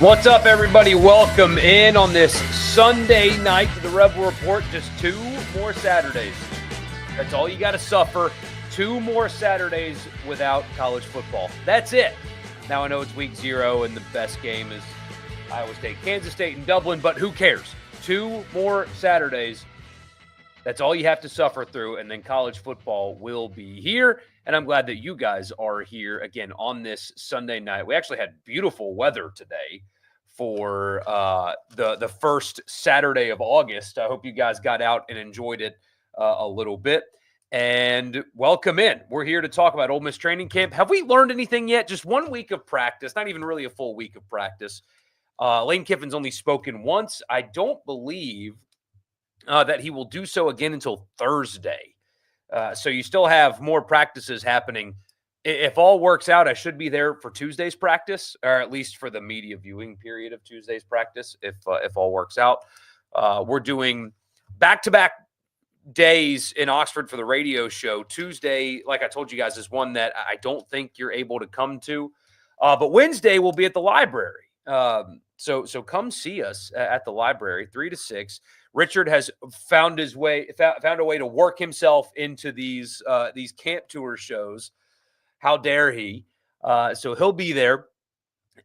What's up, everybody? Welcome in on this Sunday night to the Rebel Report. Just 2 more Saturdays. That's all you got to suffer. 2 more Saturdays without college football. That's it. Now, I know it's week 0 and the best game is Iowa State, Kansas State, and Dublin, but who cares? 2 more Saturdays. That's all you have to suffer through, and then college football will be here. And I'm glad that you guys are here again on this Sunday night. We actually had beautiful weather today for the first Saturday of August. I hope you guys got out and enjoyed it a little bit. And welcome in. We're here to talk about Ole Miss training camp. Have we learned anything yet? Just 1 week of practice, not even really a full week of practice. Lane Kiffin's only spoken once. I don't believe that he will do so again until Thursday. So you still have more practices happening. If all works out, I should be there for Tuesday's practice, or at least for the media viewing period of Tuesday's practice, if all works out. We're doing back-to-back days in Oxford for the radio show. Tuesday, like I told you guys, is one that I don't think you're able to come to. But Wednesday, we'll be at the library. So come see us at the library, 3 to 6. Richard has found a way to work himself into these camp tour shows. How dare he? So he'll be there,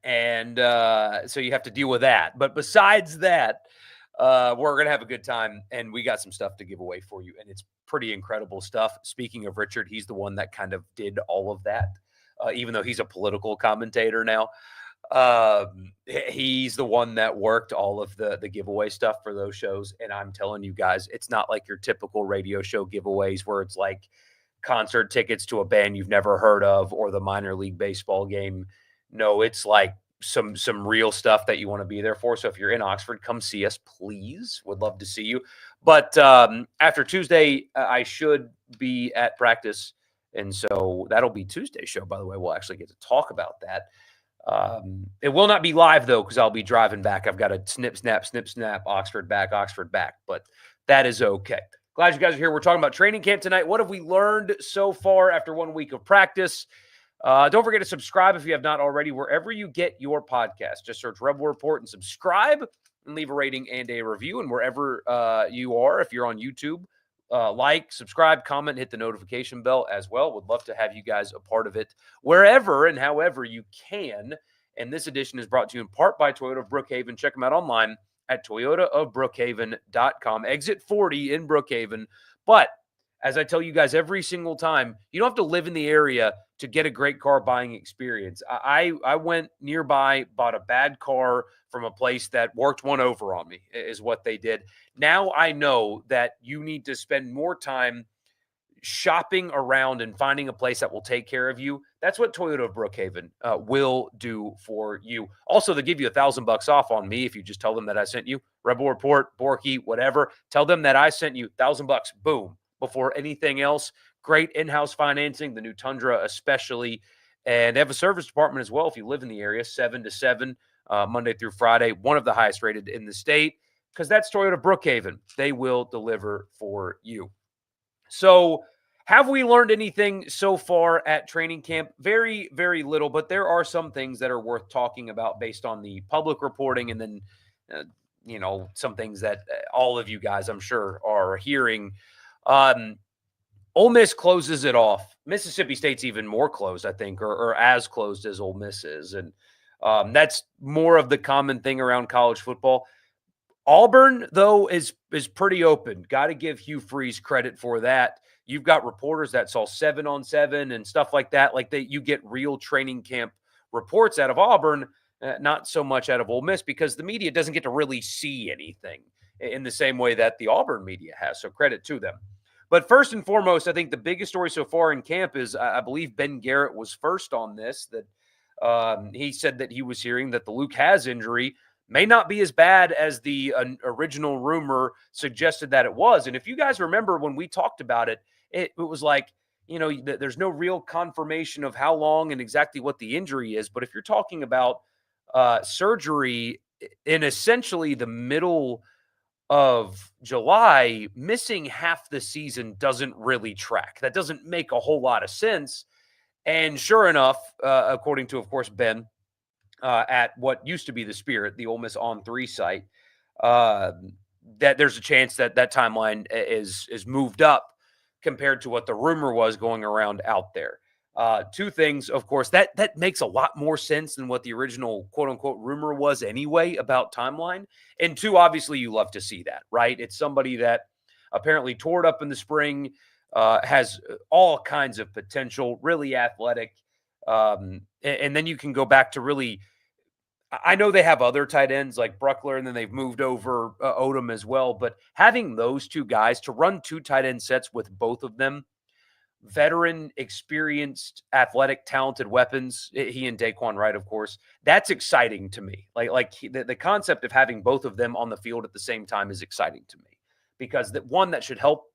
and so you have to deal with that. But besides that, we're going to have a good time, and we got some stuff to give away for you, and it's pretty incredible stuff. Speaking of Richard, he's the one that kind of did all of that, even though he's a political commentator now. He's the one that worked all of the giveaway stuff for those shows. And I'm telling you guys, it's not like your typical radio show giveaways where it's like concert tickets to a band you've never heard of or the minor league baseball game. No, it's like some real stuff that you want to be there for. So if you're in Oxford, come see us, please. Would love to see you. But after Tuesday, I should be at practice. And so that'll be Tuesday's show, by the way. We'll actually get to talk about that. It will not be live, though, because I'll be driving back. I've got a snip, snap, Oxford back. But that is okay. Glad you guys are here. We're talking about training camp tonight. What have we learned so far after 1 week of practice? Don't forget to subscribe if you have not already, wherever you get your podcast. Just search Rebel Report and subscribe and leave a rating and a review. And wherever you are, if you're on YouTube, like, subscribe, comment, hit the notification bell as well. Would love to have you guys a part of it wherever and however you can. And this edition is brought to you in part by Toyota of Brookhaven. Check them out online at toyotaofbrookhaven.com. Exit 40 in Brookhaven. But as I tell you guys every single time, you don't have to live in the area to get a great car buying experience. I went nearby, bought a bad car from a place that worked one over on me, is what they did. Now I know that you need to spend more time shopping around and finding a place that will take care of you. That's what Toyota of Brookhaven will do for you. Also, they give you $1,000 off on me if you just tell them that I sent you. Rebel Report, Borky, whatever. Tell them that I sent you $1,000. Boom. Before anything else. Great in-house financing, the new Tundra especially. And they have a service department as well if you live in the area, 7 to 7, Monday through Friday. One of the highest rated in the state, because that's Toyota Brookhaven. They will deliver for you. So have we learned anything so far at training camp? Very, very little, but there are some things that are worth talking about based on the public reporting and then, some things that all of you guys, I'm sure, are hearing. Ole Miss closes it off. Mississippi State's even more closed, I think, or as closed as Ole Miss is. And that's more of the common thing around college football. Auburn, though, is pretty open. Got to give Hugh Freeze credit for that. You've got reporters that saw 7-on-7 and stuff like that. You get real training camp reports out of Auburn, not so much out of Ole Miss, because the media doesn't get to really see anything in the same way that the Auburn media has. So credit to them. But first and foremost, I think the biggest story so far in camp is, I believe Ben Garrett was first on this, that he said that he was hearing that the Luke Hasz injury may not be as bad as the original rumor suggested that it was. And if you guys remember when we talked about it, it was like, there's no real confirmation of how long and exactly what the injury is. But if you're talking about surgery in essentially the middle of July, missing half the season doesn't really track. That doesn't make a whole lot of sense. And sure enough, according to, of course, Ben, at what used to be the Spirit, the Ole Miss On 3 site, uh, that there's a chance that that timeline is moved up compared to what the rumor was going around out there. Two things, of course, that makes a lot more sense than what the original quote unquote rumor was anyway about timeline. And two, obviously, you love to see that, right? It's somebody that apparently tore it up in the spring, has all kinds of potential, really athletic. And then you can go back to really, I know they have other tight ends like Bruckler, and then they've moved over Odom as well. But having those two guys to run two tight end sets with both of them, veteran, experienced, athletic, talented weapons. He and Daquan Wright, of course. That's exciting to me. The concept of having both of them on the field at the same time is exciting to me because that should help.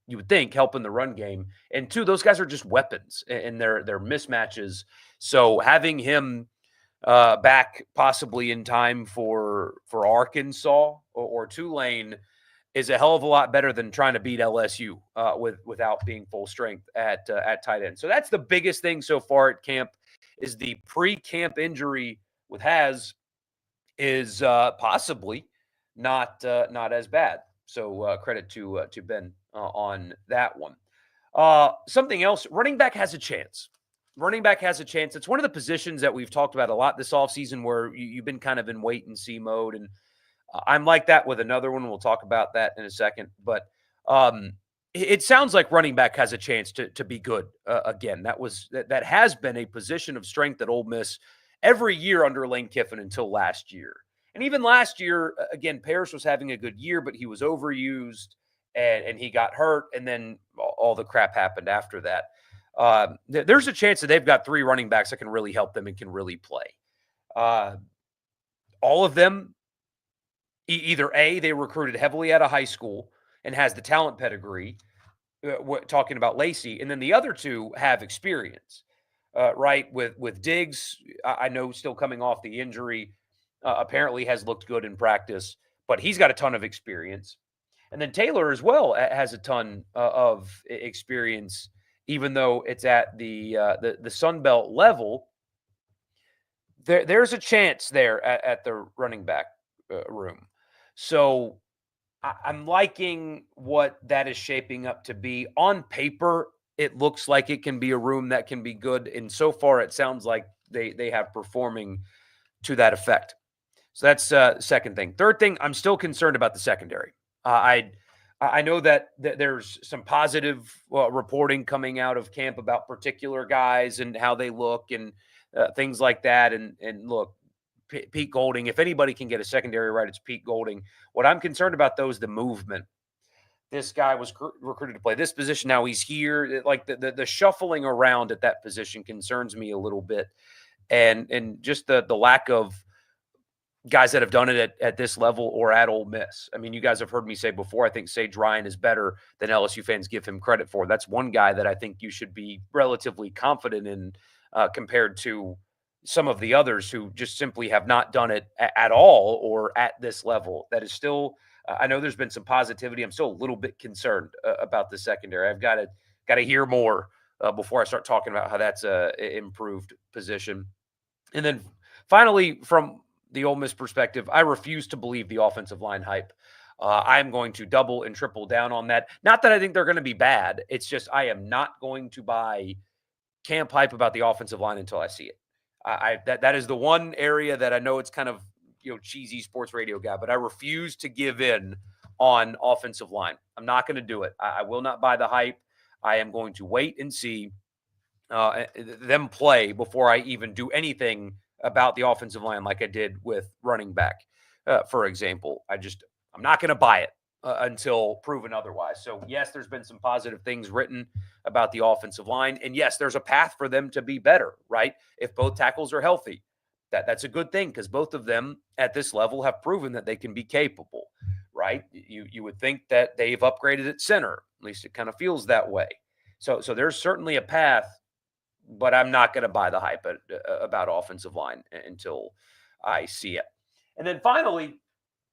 You would think help in the run game, and two, those guys are just weapons and they're mismatches. So having him back possibly in time for Arkansas or Tulane is a hell of a lot better than trying to beat LSU without being full strength at tight end. So that's the biggest thing so far at camp is the pre-camp injury with Haz is possibly not as bad. So credit to Ben on that one. Something else, running back has a chance. Running back has a chance. It's one of the positions that we've talked about a lot this offseason where you've been kind of in wait and see mode. And I'm like that with another one. We'll talk about that in a second. But it sounds like running back has a chance to be good again. That has been a position of strength at Ole Miss every year under Lane Kiffin until last year. And even last year, again, Parrish was having a good year, but he was overused and he got hurt. And then all the crap happened after that. There's a chance that they've got three running backs that can really help them and can really play. All of them, either A, they recruited heavily out of high school and has the talent pedigree, talking about Lacey, and then the other two have experience, right? With Diggs, I know still coming off the injury, apparently has looked good in practice, but he's got a ton of experience. And then Taylor as well has a ton of experience, even though it's at the Sun Belt level. There's a chance there at the running back room. So I'm liking what that is shaping up to be. On paper, it looks like it can be a room that can be good. And so far, it sounds like they have performing to that effect. So that's second thing. Third thing, I'm still concerned about the secondary. I know that there's some positive reporting coming out of camp about particular guys and how they look and things like that. And look, Pete Golding, if anybody can get a secondary right, it's Pete Golding. What I'm concerned about, though, is the movement. This guy was recruited to play this position. Now he's here. Like the shuffling around at that position concerns me a little bit. And just the lack of guys that have done it at this level or at Ole Miss. I mean, you guys have heard me say before, I think Sage Ryan is better than LSU fans give him credit for. That's one guy that I think you should be relatively confident in compared to some of the others who just simply have not done it at all or at this level. That is still, I know there's been some positivity. I'm still a little bit concerned about the secondary. I've got to hear more before I start talking about how that's a improved position. And then finally, from the Ole Miss perspective, I refuse to believe the offensive line hype. I'm going to double and triple down on that. Not that I think they're going to be bad. It's just I am not going to buy camp hype about the offensive line until I see it. That is the one area that I know it's kind of cheesy sports radio guy, but I refuse to give in on offensive line. I'm not going to do it. I will not buy the hype. I am going to wait and see them play before I even do anything about the offensive line like I did with running back, for example. I'm not going to buy it until proven otherwise. So, yes, there's been some positive things written about the offensive line. And, yes, there's a path for them to be better, right? If both tackles are healthy, that's a good thing because both of them at this level have proven that they can be capable, right? You would think that they've upgraded at center. At least it kind of feels that way. So there's certainly a path, but I'm not going to buy the hype about offensive line until I see it. And then finally,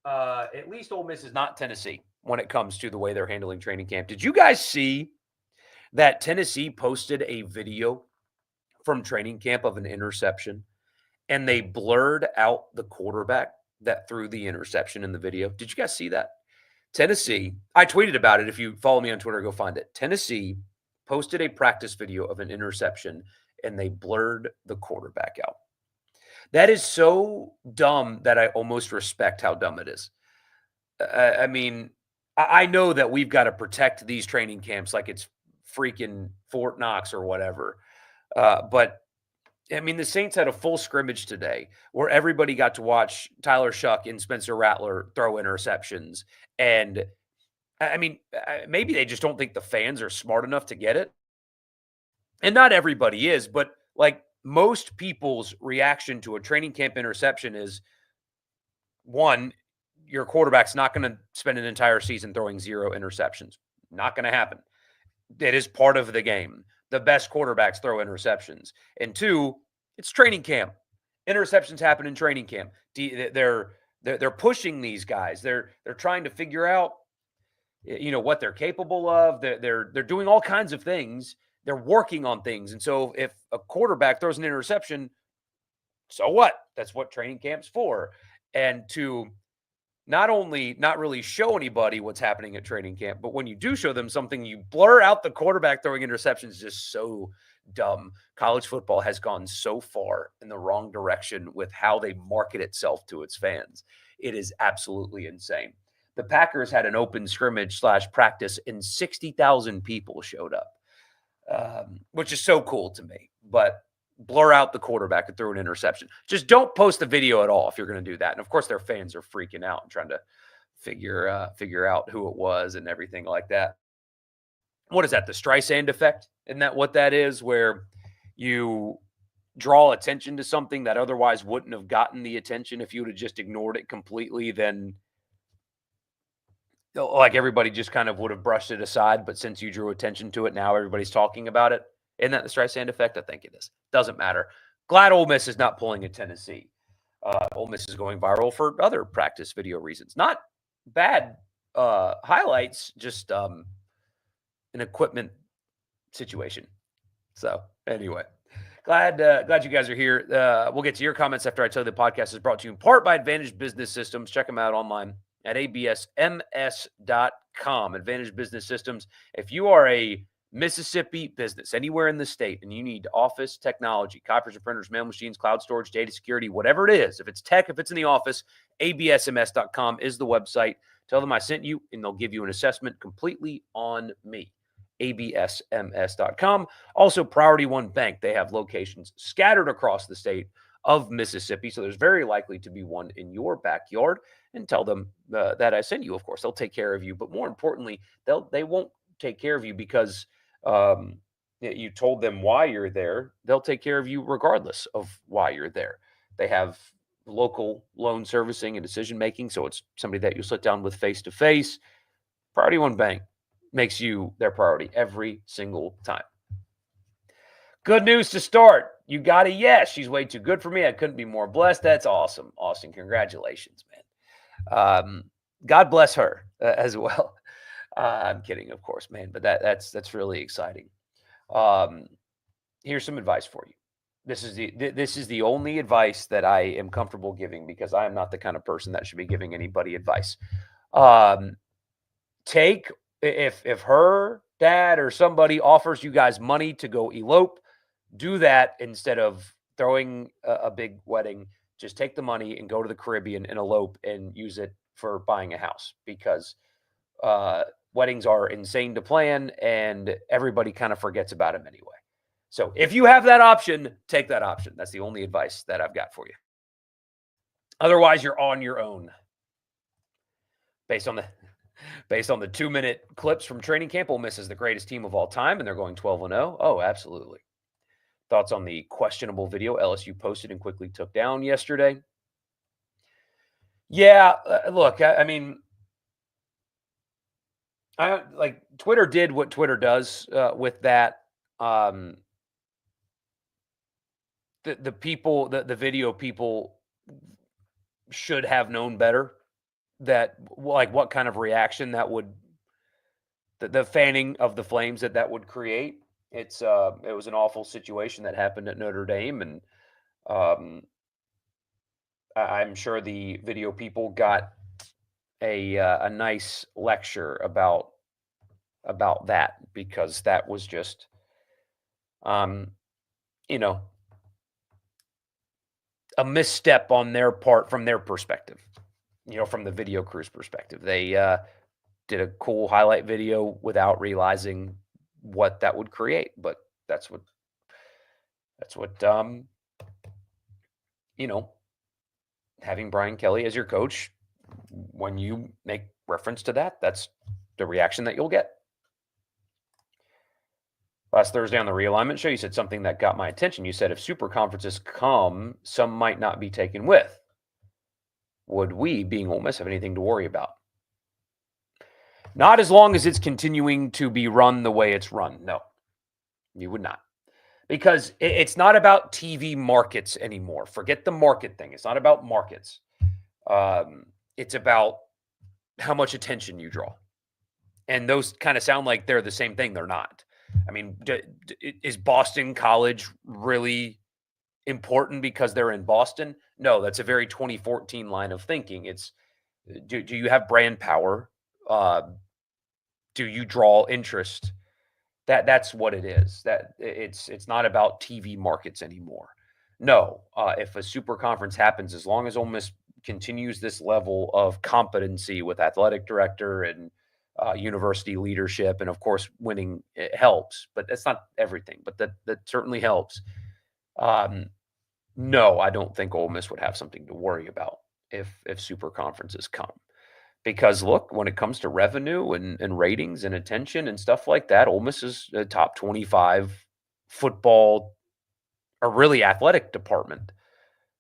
at least Ole Miss is not Tennessee when it comes to the way they're handling training camp. Did you guys see that Tennessee posted a video from training camp of an interception? and they blurred out the quarterback that threw the interception in the video. Did you guys see that? Tennessee, I tweeted about it. If you follow me on Twitter, go find it. Tennessee posted a practice video of an interception and they blurred the quarterback out. That is so dumb that I almost respect how dumb it is. I mean, I know that we've got to protect these training camps like it's freaking Fort Knox or whatever. But I mean, the Saints had a full scrimmage today where everybody got to watch Tyler Shuck and Spencer Rattler throw interceptions. And I mean, maybe they just don't think the fans are smart enough to get it. And not everybody is, but like most people's reaction to a training camp interception is one, your quarterback's not going to spend an entire season throwing 0 interceptions. Not going to happen. It is part of the game. The best quarterbacks throw interceptions. And two, it's training camp. Interceptions happen in training camp. They're pushing these guys. They're trying to figure out what they're capable of. They're doing all kinds of things. They're working on things. And so if a quarterback throws an interception, so what? That's what training camp's for. And to not only not really show anybody what's happening at training camp, but when you do show them something, you blur out the quarterback throwing interceptions. Is just so dumb. College football has gone so far in the wrong direction with how they market itself to its fans. It is absolutely insane. The Packers had an open scrimmage / practice and 60,000 people showed up, which is so cool to me. But blur out the quarterback and throw an interception. Just don't post the video at all if you're going to do that. And of course, their fans are freaking out and trying to figure out who it was and everything like that. What is that? The Streisand effect? Isn't that what that is? Where you draw attention to something that otherwise wouldn't have gotten the attention if you would have just ignored it completely. Then, like everybody just kind of would have brushed it aside. But since you drew attention to it, now everybody's talking about it. Isn't that the Streisand effect? I think it is. Doesn't matter. Glad Ole Miss is not pulling a Tennessee. Ole Miss is going viral for other practice video reasons. Not bad highlights, just an equipment situation. So anyway, glad you guys are here. We'll get to your comments after I tell you the podcast is brought to you in part by Advantage Business Systems. Check them out online at absms.com. Advantage Business Systems. If you are a Mississippi business, anywhere in the state, and you need office technology, copiers and printers, mail machines, cloud storage, data security, whatever it is, if it's tech, if it's in the office, absms.com is the website. Tell them I sent you, and they'll give you an assessment completely on me. absms.com. Also, Priority One Bank. They have locations scattered across the state of Mississippi, so there's very likely to be one in your backyard. And tell them that I sent you. Of course, they'll take care of you, but more importantly, they won't take care of you because you told them why you're there. They'll take care of you regardless of why you're there. They have local loan servicing and decision making, so it's somebody that you sit down with face to face. Priority One Bank makes you their priority every single time. Good news to start. You got a yes. She's way too good for me. I couldn't be more blessed. That's awesome. Austin, congratulations, man. God bless her as well. I'm kidding, of course, man, but that's really exciting. Here's some advice for you. This is the only advice that I am comfortable giving because I am not the kind of person that should be giving anybody advice. Take if her dad or somebody offers you guys money to go elope, do that instead of throwing a big wedding. Just take the money and go to the Caribbean and elope and use it for buying a house because weddings are insane to plan and everybody kind of forgets about them anyway. So if you have that option, take that option. That's the only advice that I've got for you. Otherwise, you're on your own. Based on the 2-minute clips from training camp, Ole Miss is the greatest team of all time, and they're going 12-0. Oh, absolutely. Thoughts on the questionable video LSU posted and quickly took down yesterday? Yeah, look, I mean, Twitter did what Twitter does with that. The people, the video people should have known better that what kind of reaction that would, the fanning of the flames that would create. It was an awful situation that happened at Notre Dame. And I'm sure the video people got a nice lecture about that because that was just, um, you know, a misstep on their part from their perspective, from the video crew's perspective. They did a cool highlight video without realizing what that would create. But that's what that's what you know, having Brian Kelly as your coach, when you make reference to that, that's the reaction that you'll get. Last Thursday on the realignment show, you said something that got my attention. You said if super conferences come, some might not be taken with. Would we, being Ole Miss, have anything to worry about? Not as long as it's continuing to be run the way it's run. No, you would not. Because it's not about TV markets anymore. Forget the market thing. It's not about markets. It's about how much attention you draw. And those kind of sound like they're the same thing. They're not. I mean, is Boston College really important because they're in Boston? No, that's a very 2014 line of thinking. It's do you have brand power? Do you draw interest? That's what it is. That it's not about TV markets anymore. No, if a super conference happens, as long as Ole Miss continues this level of competency with athletic director and university leadership, and of course, winning, it helps, but that's not everything. But that certainly helps. No, I don't think Ole Miss would have something to worry about if super conferences come. Because look, when it comes to revenue and ratings and attention and stuff like that, Ole Miss is a top 25 football or really athletic department.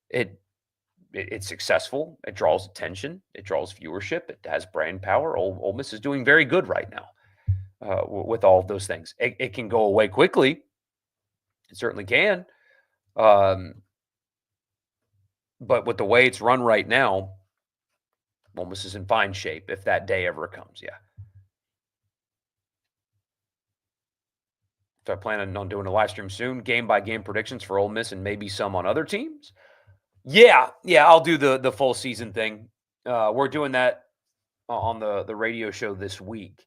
It's successful. It draws attention. It draws viewership. It has brand power. Ole Miss is doing very good right now with all of those things. It can go away quickly. It certainly can. But with the way it's run right now, Ole Miss is in fine shape if that day ever comes. Yeah. So I plan on doing a live stream soon, game by game predictions for Ole Miss and maybe some on other teams. Yeah, I'll do the full season thing. We're doing that on the radio show this week,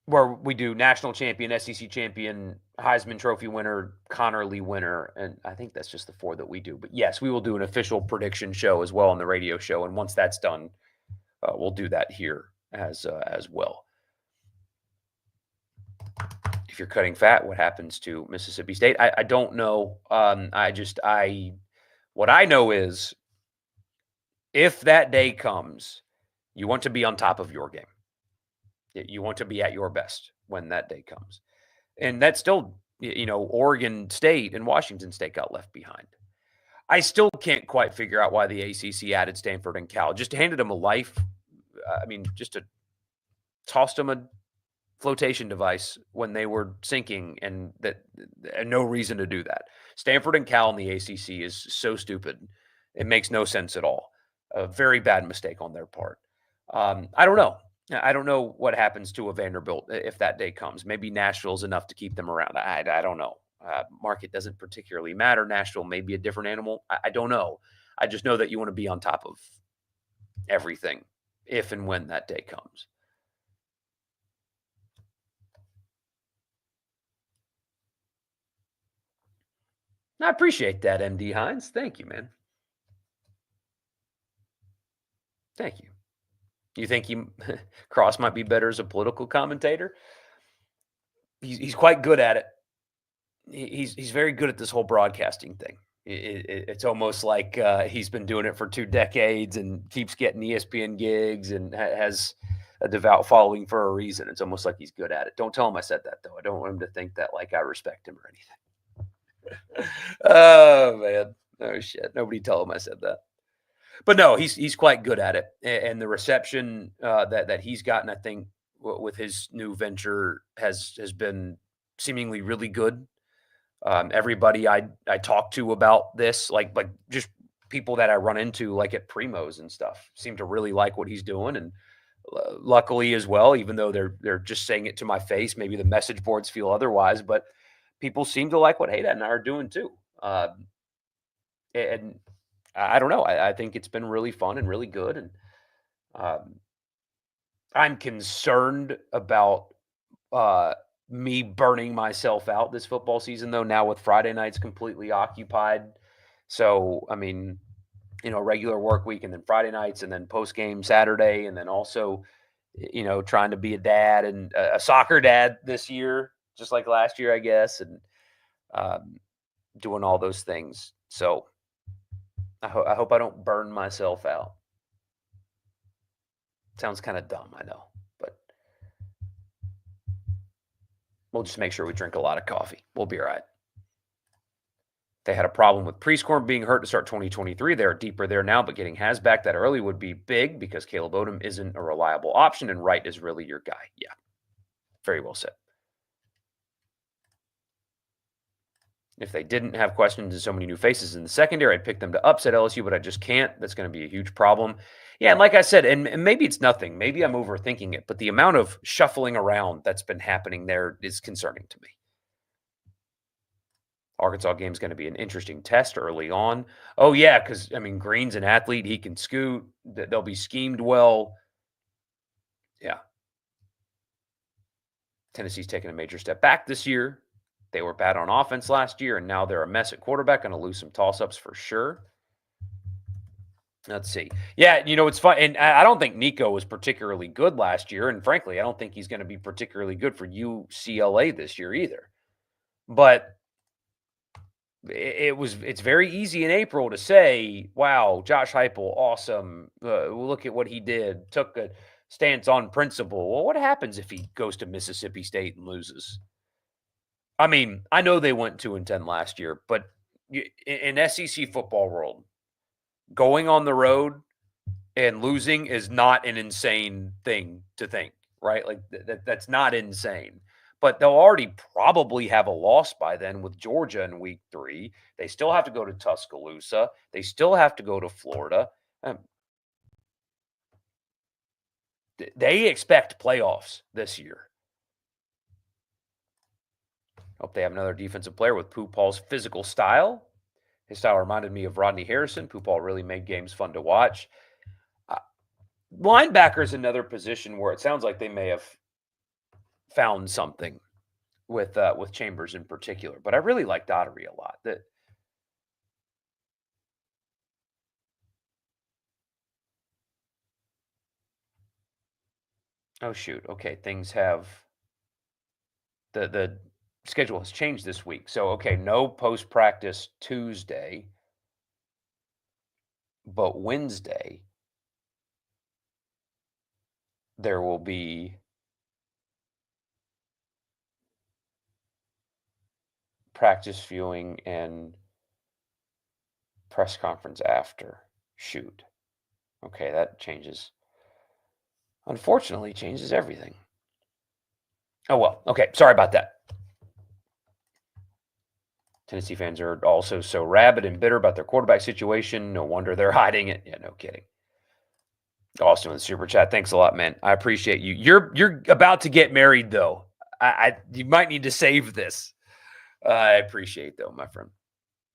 where we do national champion, SEC champion, Heisman Trophy winner, Connerly winner, and I think that's just the 4 that we do. But yes, we will do an official prediction show as well on the radio show, and once that's done, we'll do that here as well. If you're cutting fat, what happens to Mississippi State? I don't know. What I know is if that day comes, you want to be on top of your game. You want to be at your best when that day comes. And that's still, Oregon State and Washington State got left behind. I still can't quite figure out why the ACC added Stanford and Cal. Just handed them a life. Just tossed them a flotation device when they were sinking, and no reason to do that. Stanford and Cal in the ACC is so stupid. It makes no sense at all. A very bad mistake on their part. I don't know. I don't know what happens to a Vanderbilt if that day comes. Maybe Nashville's enough to keep them around. I don't know. Market doesn't particularly matter. Nashville may be a different animal. I don't know. I just know that you want to be on top of everything if and when that day comes. I appreciate that, MD Hines. Thank you, man. Thank you. You think Cross might be better as a political commentator? He's quite good at it. He's very good at this whole broadcasting thing. It's almost like he's been doing it for 2 decades and keeps getting ESPN gigs and has a devout following for a reason. It's almost like he's good at it. Don't tell him I said that, though. I don't want him to think that like I respect him or anything. Oh, man. Oh, shit. Nobody tell him I said that. But no, he's quite good at it. And the reception that he's gotten, I think, with his new venture has been seemingly really good. Everybody I talk to about this, like just people that I run into, like at Primos and stuff, seem to really like what he's doing. And luckily as well, even though they're just saying it to my face, maybe the message boards feel otherwise, but people seem to like what Hayden and I are doing too. Uh, and I don't know. I think it's been really fun and really good. And um, I'm concerned about uh, me burning myself out this football season, though, now with Friday nights completely occupied. So, I mean, regular work week and then Friday nights and then post game Saturday. And then also, trying to be a dad and a soccer dad this year, just like last year, I guess. And um, doing all those things. So I hope I don't burn myself out. Sounds kind of dumb, I know, but we'll just make sure we drink a lot of coffee. We'll be all right. They had a problem with Prescorn being hurt to start 2023. They're deeper there now, but getting Has back that early would be big because Caleb Odom isn't a reliable option and Wright is really your guy. Yeah, very well said. If they didn't have questions and so many new faces in the secondary, I'd pick them to upset LSU, but I just can't. That's going to be a huge problem. Yeah, and like I said, and maybe it's nothing. Maybe I'm overthinking it, but the amount of shuffling around that's been happening there is concerning to me. Arkansas game is going to be an interesting test early on. Oh, yeah, because, I mean, Green's an athlete. He can scoot. They'll be schemed well. Yeah. Tennessee's taken a major step back this year. They were bad on offense last year, and now they're a mess at quarterback. Going to lose some toss-ups for sure. Let's see. Yeah, it's fun. And I don't think Nico was particularly good last year. And frankly, I don't think he's going to be particularly good for UCLA this year either. But it's very easy in April to say, wow, Josh Heupel, awesome. Look at what he did. Took a stance on principle. Well, what happens if he goes to Mississippi State and loses? I mean, I know they went 2-10 last year, but in SEC football world, going on the road and losing is not an insane thing to think, right? Like that's not insane. But they'll already probably have a loss by then with Georgia in week 3. They still have to go to Tuscaloosa. They still have to go to Florida. They expect playoffs this year. Hope they have another defensive player with Pooh Paul's physical style. His style reminded me of Rodney Harrison. Pooh Paul really made games fun to watch. Linebacker is another position where it sounds like they may have found something with Chambers in particular, but I really like Daugherty a lot. Oh shoot, okay, things have the schedule has changed this week. So okay, no post practice Tuesday, but Wednesday there will be practice viewing and press conference after. Shoot. Okay, that changes. Unfortunately, changes everything. Oh well. Okay, sorry about that. Tennessee fans are also so rabid and bitter about their quarterback situation. No wonder they're hiding it. Yeah, no kidding. Austin with the super chat. Thanks a lot, man. I appreciate you. You're about to get married though. You might need to save this. I appreciate though, my friend.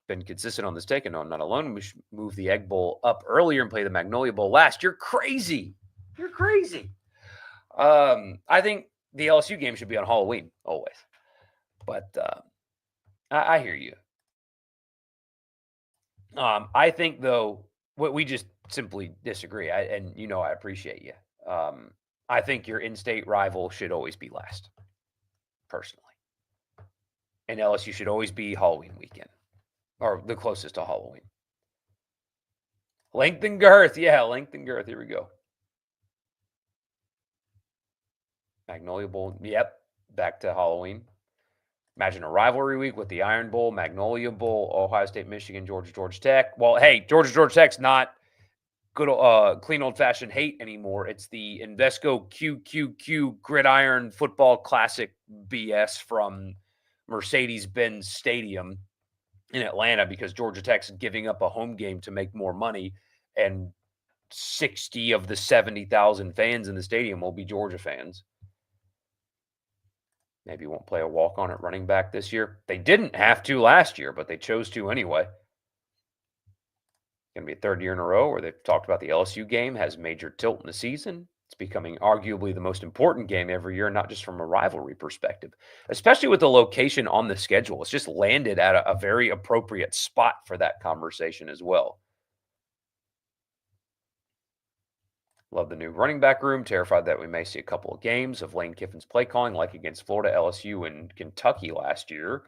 Been consistent on this take, and no, I'm not alone. We should move the Egg Bowl up earlier and play the Magnolia Bowl last. You're crazy. You're crazy. I think the LSU game should be on Halloween always. But I hear you. I think though, what we just simply disagree. And I appreciate you. I think your in-state rival should always be last, personally. And LSU should always be Halloween weekend, or the closest to Halloween. Length and girth, yeah, length and girth. Here we go. Magnolia Bowl, yep, back to Halloween. Imagine a rivalry week with the Iron Bowl, Magnolia Bowl, Ohio State, Michigan, Georgia Tech. Well, hey, Georgia Tech's not good, clean old-fashioned hate anymore. It's the Invesco QQQ Gridiron Football Classic BS from Mercedes-Benz Stadium in Atlanta because Georgia Tech's giving up a home game to make more money, and 60 of the 70,000 fans in the stadium will be Georgia fans. Maybe won't play a walk-on at running back this year. They didn't have to last year, but they chose to anyway. Going to be a third year in a row where they've talked about the LSU game has major tilt in the season. It's becoming arguably the most important game every year, not just from a rivalry perspective, especially with the location on the schedule. It's just landed at a very appropriate spot for that conversation as well. Love the new running back room. Terrified that we may see a couple of games of Lane Kiffin's play calling, like against Florida, LSU, and Kentucky last year.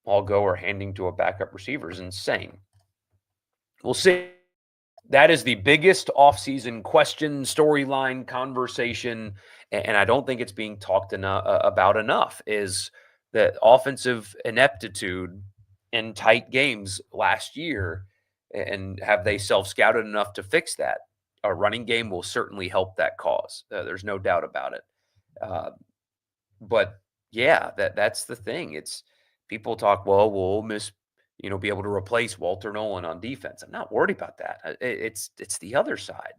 All go or handing to a backup receiver is insane. We'll see. That is the biggest offseason question, storyline, conversation, and I don't think it's being talked about enough, is the offensive ineptitude in tight games last year, and have they self-scouted enough to fix that? A running game will certainly help that cause. There's no doubt about it. Uh, but yeah, that's the thing. It's people talk, well, will Ole Miss, be able to replace Walter Nolan on defense? I'm not worried about that. It's the other side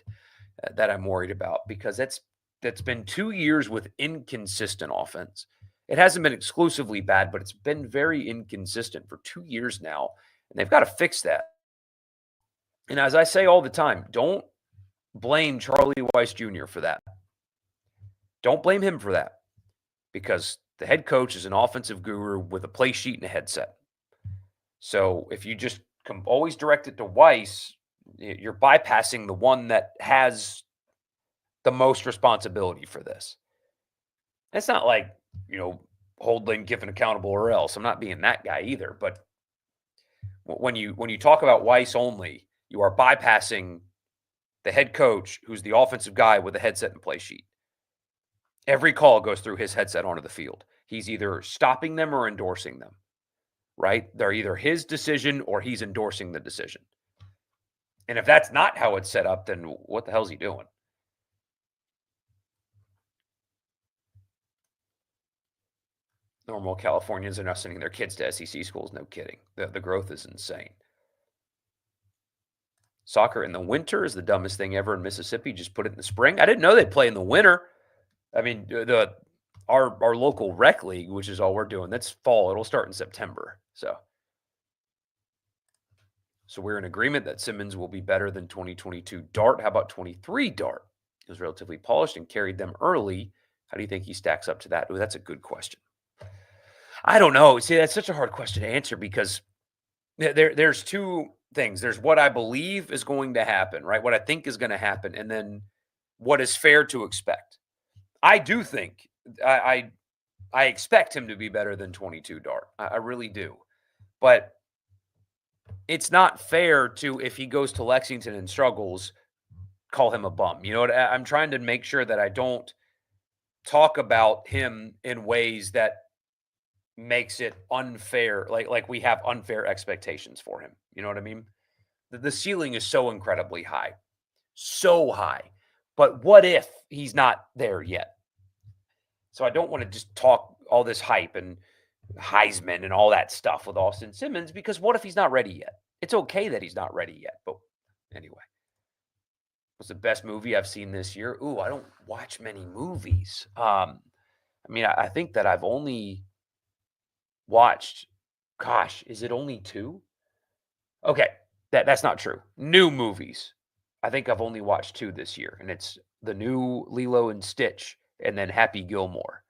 that I'm worried about, because that's been 2 years with inconsistent offense. It hasn't been exclusively bad, but it's been very inconsistent for 2 years now, and they've got to fix that. And as I say all the time, don't blame Charlie Weiss Jr. for that. Don't blame him for that, because the head coach is an offensive guru with a play sheet and a headset. So if you just always direct it to Weiss, you're bypassing the one that has the most responsibility for this. It's not like, hold Lane Kiffin accountable or else. I'm not being that guy either. But when you talk about Weiss only, you are bypassing the head coach, who's the offensive guy with a headset and play sheet. Every call goes through his headset onto the field. He's either stopping them or endorsing them, right? They're either his decision or he's endorsing the decision. And if that's not how it's set up, then what the hell is he doing? Normal Californians are now sending their kids to SEC schools. No kidding. The growth is insane. Soccer in the winter is the dumbest thing ever in Mississippi. Just put it in the spring. I didn't know they'd play in the winter. I mean, our local rec league, which is all we're doing, that's fall. It'll start in September. So we're in agreement that Simmons will be better than 2022 Dart. How about 23 Dart? He was relatively polished and carried them early. How do you think he stacks up to that? Oh, that's a good question. I don't know. See, that's such a hard question to answer, because there's two things. There's what I believe is going to happen, right? What I think is going to happen, and then what is fair to expect. I do think I expect him to be better than 22 Dart. I really do. But it's not fair to, if he goes to Lexington and struggles, call him a bum. You know what? I'm trying to make sure that I don't talk about him in ways that makes it unfair, like we have unfair expectations for him. You know what I mean? The ceiling is so incredibly high. So high. But what if he's not there yet? So I don't want to just talk all this hype and Heisman and all that stuff with Austin Simmons, because what if he's not ready yet? It's okay that he's not ready yet. But anyway, what's the best movie I've seen this year? Ooh, I don't watch many movies. I mean, I think that I've only watched, gosh, is it only two? Okay, that's not true. New movies. I think I've only watched two this year, and it's the new Lilo and Stitch and then Happy Gilmore.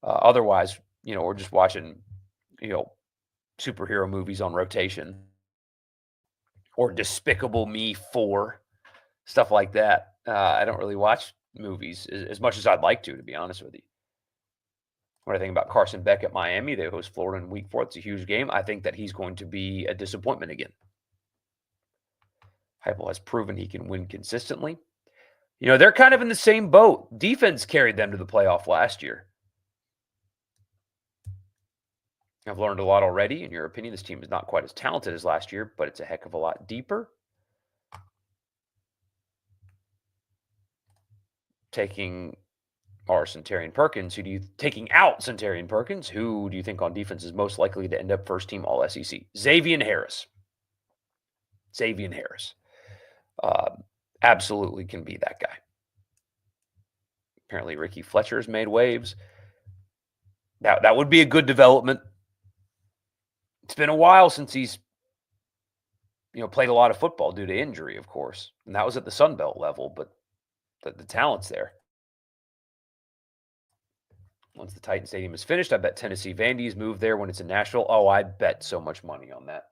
Otherwise, we're just watching, superhero movies on rotation, or Despicable Me 4, stuff like that. I don't really watch movies as much as I'd like to be honest with you. What I think about Carson Beck at Miami, they host Florida in week 4. It's a huge game. I think that he's going to be a disappointment again. Heupel has proven he can win consistently. They're kind of in the same boat. Defense carried them to the playoff last year. I've learned a lot already. In your opinion, this team is not quite as talented as last year, but it's a heck of a lot deeper. Taking Centurion Perkins, taking out Centurion Perkins, who do you think on defense is most likely to end up first team All SEC? Xavier Harris. Absolutely can be that guy. Apparently Ricky Fletcher's made waves. That would be a good development. It's been a while since he's played a lot of football due to injury, of course, and that was at the Sun Belt level. But the talent's there. Once the Titan Stadium is finished, I bet Tennessee Vandy's move there when it's in Nashville. Oh, I bet so much money on that.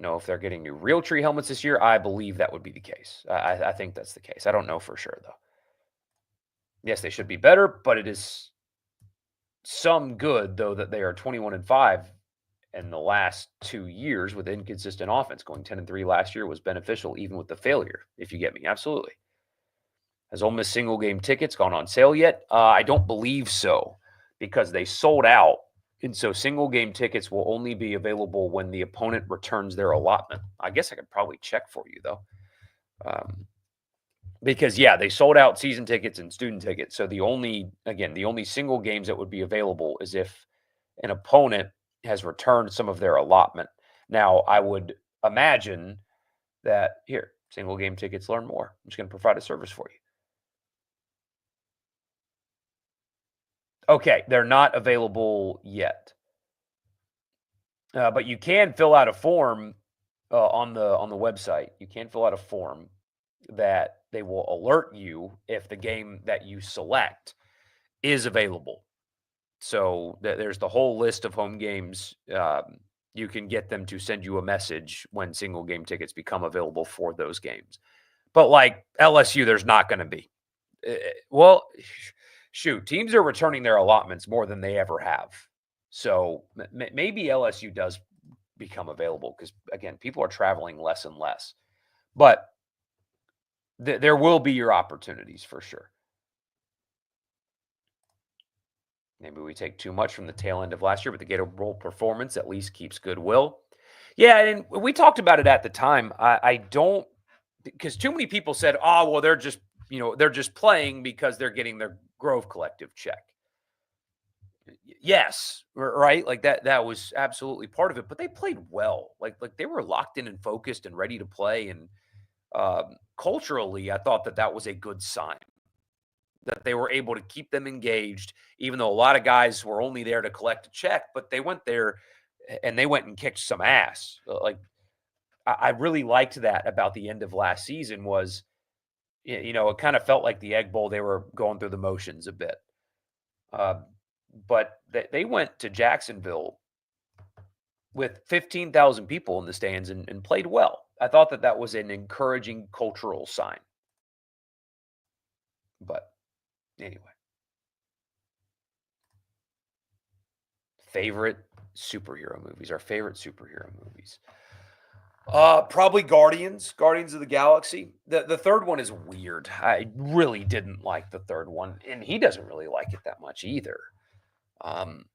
If they're getting new Realtree helmets this year, I believe that would be the case. I think that's the case. I don't know for sure though. Yes, they should be better, but it is some good though that they are 21-5 in the last 2 years with inconsistent offense. Going 10-3 last year was beneficial, even with the failure. If you get me, absolutely. Has Ole Miss single game tickets gone on sale yet? I don't believe so because they sold out. And so single game tickets will only be available when the opponent returns their allotment. I guess I could probably check for you though. Because yeah, they sold out season tickets and student tickets. So the only single games that would be available is if an opponent has returned some of their allotment. Now, I would imagine that here, single game tickets, learn more. I'm just going to provide a service for you. Okay, they're not available yet, but you can fill out a form on the website. You can fill out a form that they will alert you if the game that you select is available. So there's the whole list of home games. You can get them to send you a message when single game tickets become available for those games. But like LSU, there's not going to be. Well, shoot, teams are returning their allotments more than they ever have. So maybe LSU does become available because, again, people are traveling less and less. But there will be your opportunities for sure. Maybe we take too much from the tail end of last year, but the Gator Bowl performance at least keeps goodwill. Yeah, and we talked about it at the time. I don't, because too many people said, "Oh, well, they're just playing because they're getting their Grove Collective check." Yes, right. Like that was absolutely part of it. But they played well. Like they were locked in and focused and ready to play. And culturally, I thought that was a good sign that they were able to keep them engaged, even though a lot of guys were only there to collect a check. But they went there and they went and kicked some ass. Like I really liked that about the end of last season was, it kind of felt like the Egg Bowl. They were going through the motions a bit. Uh, but they went to Jacksonville with 15,000 people in the stands and played well. I thought that was an encouraging cultural sign. But anyway, favorite superhero movies, our favorite superhero movies. Probably Guardians of the Galaxy. The third one is weird. I really didn't like the third one, and he doesn't really like it that much either. Um,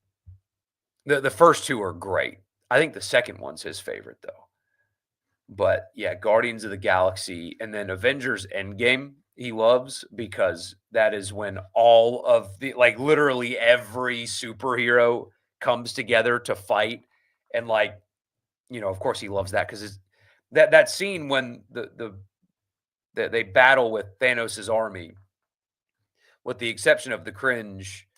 the first two are great. I think the second one's his favorite though. But yeah, Guardians of the Galaxy and then Avengers Endgame he loves because that is when all of the like literally every superhero comes together to fight and of course he loves that cuz that scene when they battle with Thanos' army with the exception of the cringe,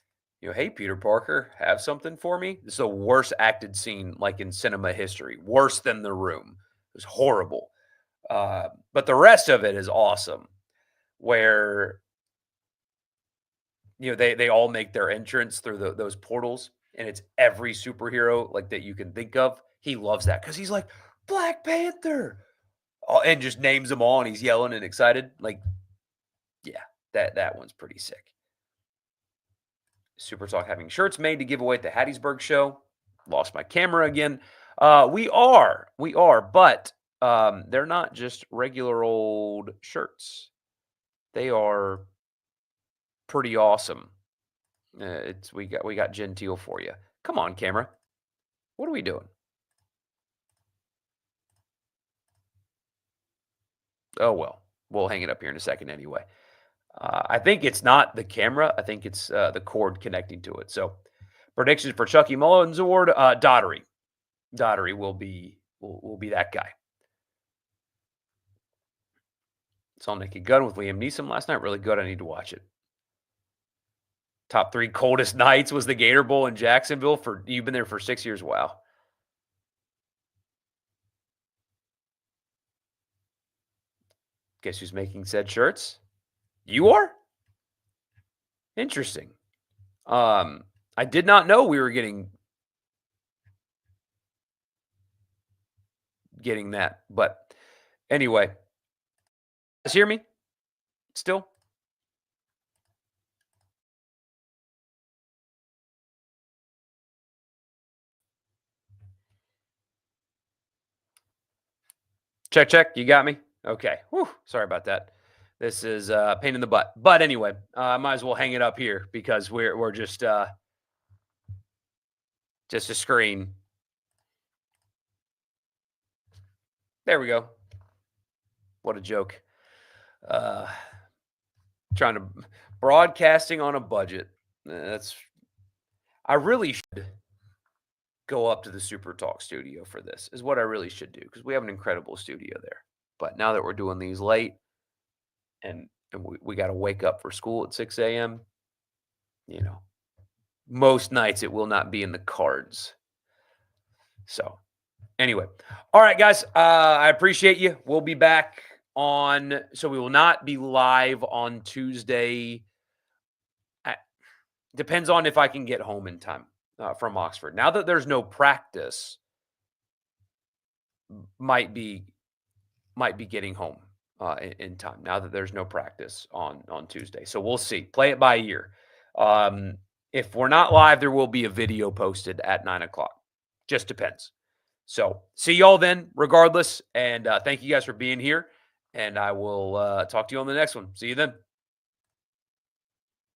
hey Peter Parker, have something for me. This is the worst acted scene like in cinema history, worse than The Room. It was horrible. But the rest of it is awesome. Where they all make their entrance through those portals, and it's every superhero like that you can think of. He loves that because he's like Black Panther, and just names them all, and he's yelling and excited. Like, yeah, that one's pretty sick. Super Talk having shirts made to give away at the Hattiesburg show. Lost my camera again. We are, but they're not just regular old shirts. They are pretty awesome. It's we got genteel for you. Come on, camera. What are we doing? Oh well, we'll hang it up here in a second anyway. I think it's not the camera. I think it's the cord connecting to it. So predictions for Chucky Mullins Award. Daughtery. Daughtery will be that guy. Saw Naked Gun with Liam Neeson last night. Really good. I need to watch it. Top 3 coldest nights was the Gator Bowl in Jacksonville for you've been there for 6 years. Wow. Guess who's making said shirts? You are? Interesting. I did not know we were getting that. But anyway, guys hear me still? Check, check. You got me? Okay. Whew, sorry about that. This is a pain in the butt. But anyway, I might as well hang it up here because we're just a screen. There we go. What a joke. Uh trying to broadcasting on a budget. That's I really should go up to the Super Talk studio for this. Is what I really should do because we have an incredible studio there. But now that we're doing these late and we got to wake up for school at 6 a.m., you know, most nights it will not be in the cards. So, anyway, all right, guys, I appreciate you. We'll be back so we will not be live on Tuesday. Depends on if I can get home in time from Oxford. Now that there's no practice, might be getting home in time. Now that there's no practice on Tuesday, so we'll see. Play it by ear. If we're not live, there will be a video posted at 9:00. Just depends. So see y'all then, regardless. And thank you guys for being here. And I will talk to you on the next one. See you then.